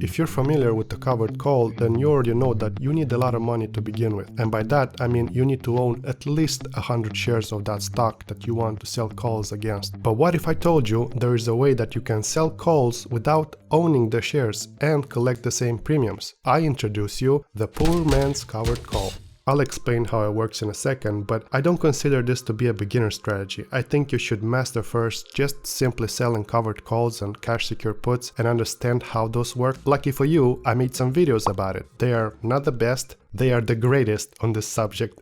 If you're familiar with the covered call, then you already know that you need a lot of money to begin with. And by that, I mean you need to own at least 100 shares of that stock that you want to sell calls against. But what if I told you there is a way that you can sell calls without owning the shares and collect the same premiums? I introduce you the poor man's covered call. I'll explain how it works in a second, but I don't consider this to be a beginner strategy. I think you should master first just simply selling covered calls and cash secure puts and understand how those work. Lucky for you, I made some videos about it. They are not the best, they are the greatest on this subject.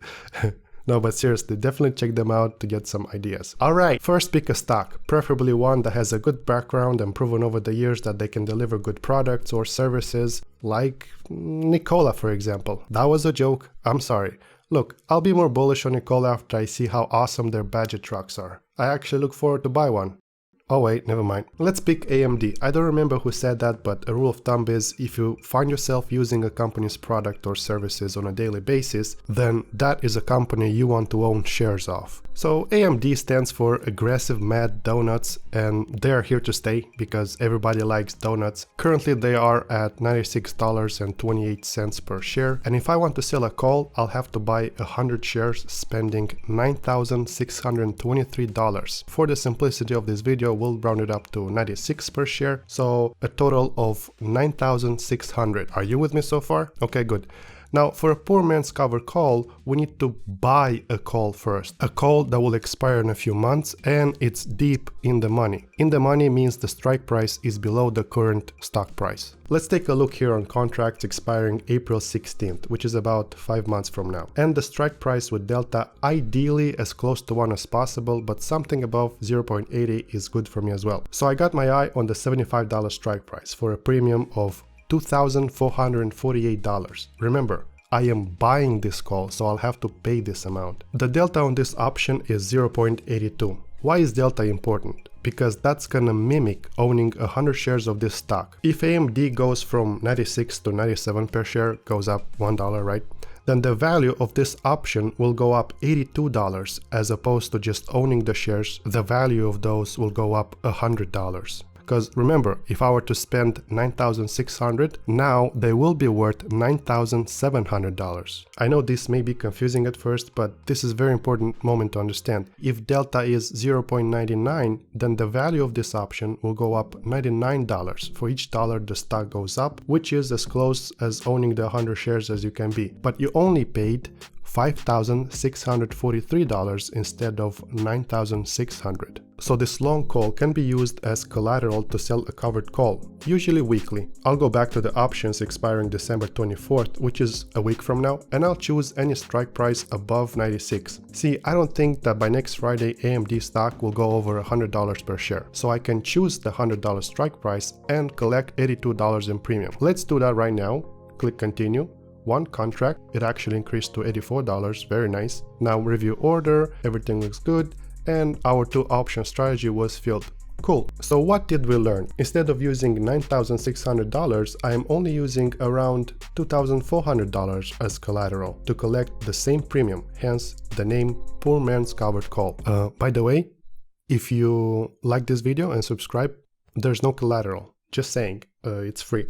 No, but seriously, definitely check them out to get some ideas. Alright, first pick a stock, preferably one that has a good background and proven over the years that they can deliver good products or services, like Nikola for example. That was a joke, I'm sorry. Look, I'll be more bullish on Nikola after I see how awesome their budget trucks are. I actually look forward to buy one. Oh wait, never mind. Let's pick AMD. I don't remember who said that, but a rule of thumb is if you find yourself using a company's product or services on a daily basis, then that is a company you want to own shares of. So AMD stands for Aggressive Mad Donuts, and they are here to stay because everybody likes donuts. Currently they are at $96.28 per share, and if I want to sell a call, I'll have to buy 100 shares spending $9,623. For the simplicity of this video, we'll round it up to 96 per share, so a total of 9,600. Are you with me so far? Okay, good. Now, for a poor man's covered call, we need to buy a call first. A call that will expire in a few months and it's deep in the money. In the money means the strike price is below the current stock price. Let's take a look here on contracts expiring April 16th, which is about 5 months from now. And the strike price with delta ideally as close to 1 as possible, but something above 0.80 is good for me as well. So I got my eye on the $75 strike price for a premium of $2,448. Remember, I am buying this call, so I'll have to pay this amount. The delta on this option is 0.82. Why is delta important? Because that's gonna mimic owning 100 shares of this stock. If AMD goes from 96 to 97 per share, goes up $1, right? Then the value of this option will go up $82 as opposed to just owning the shares. The value of those will go up $100. Because remember, if I were to spend $9,600, now they will be worth $9,700. I know this may be confusing at first, but this is a very important moment to understand. If delta is 0.99, then the value of this option will go up $99 for each dollar the stock goes up, which is as close as owning the 100 shares as you can be. But you only paid $5,643 instead of $9,600. So this long call can be used as collateral to sell a covered call, usually weekly. I'll go back to the options expiring December 24th, which is a week from now, and I'll choose any strike price above 96. See, I don't think that by next Friday AMD stock will go over $100 per share, so I can choose the $100 strike price and collect $82 in premium. Let's do that right now. Click continue. One contract, it actually increased to $84, very nice. Now review order, everything looks good, and our 2 option strategy was filled. Cool. So what did we learn? Instead of using $9,600, I am only using around $2,400 as collateral to collect the same premium, hence the name Poor Man's Covered Call. By the way, if you like this video and subscribe, there's no collateral. Just saying, it's free.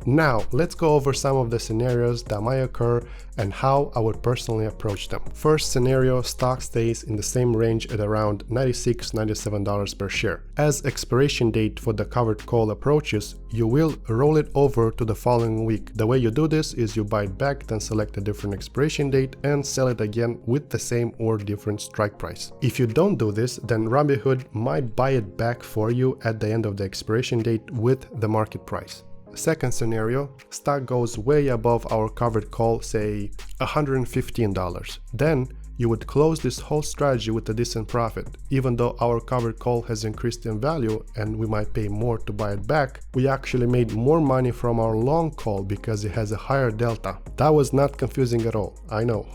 Now, let's go over some of the scenarios that might occur and how I would personally approach them. First scenario, stock stays in the same range at around $96–97 per share. As expiration date for the covered call approaches, you will roll it over to the following week. The way you do this is you buy it back, then select a different expiration date and sell it again with the same or different strike price. If you don't do this, then Robinhood might buy it back for you at the end of the expiration date with the market price. Second scenario, stock goes way above our covered call, say $115. Then you would close this whole strategy with a decent profit. Even though our covered call has increased in value and we might pay more to buy it back, we actually made more money from our long call because it has a higher delta. That was not confusing at all, I know.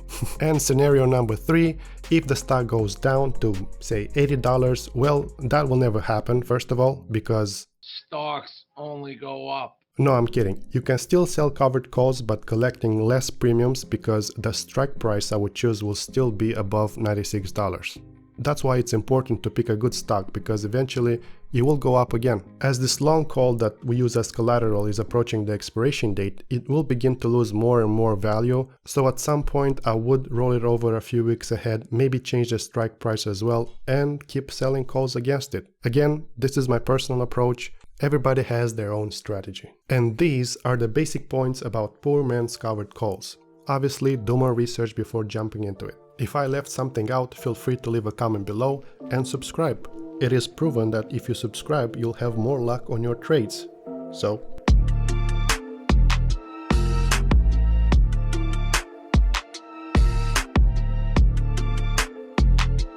And scenario number 3, if the stock goes down to say $80, well, that will never happen, first of all, because stocks only go up. No, I'm kidding. You can still sell covered calls but collecting less premiums because the strike price I would choose will still be above $96. That's why it's important to pick a good stock, because eventually it will go up again. As this long call that we use as collateral is approaching the expiration date, it will begin to lose more and more value. So at some point I would roll it over a few weeks ahead, maybe change the strike price as well, and keep selling calls against it. Again, this is my personal approach. Everybody has their own strategy. And these are the basic points about poor man's covered calls. Obviously, do more research before jumping into it. If I left something out, feel free to leave a comment below and subscribe. It is proven that if you subscribe, you'll have more luck on your trades. So,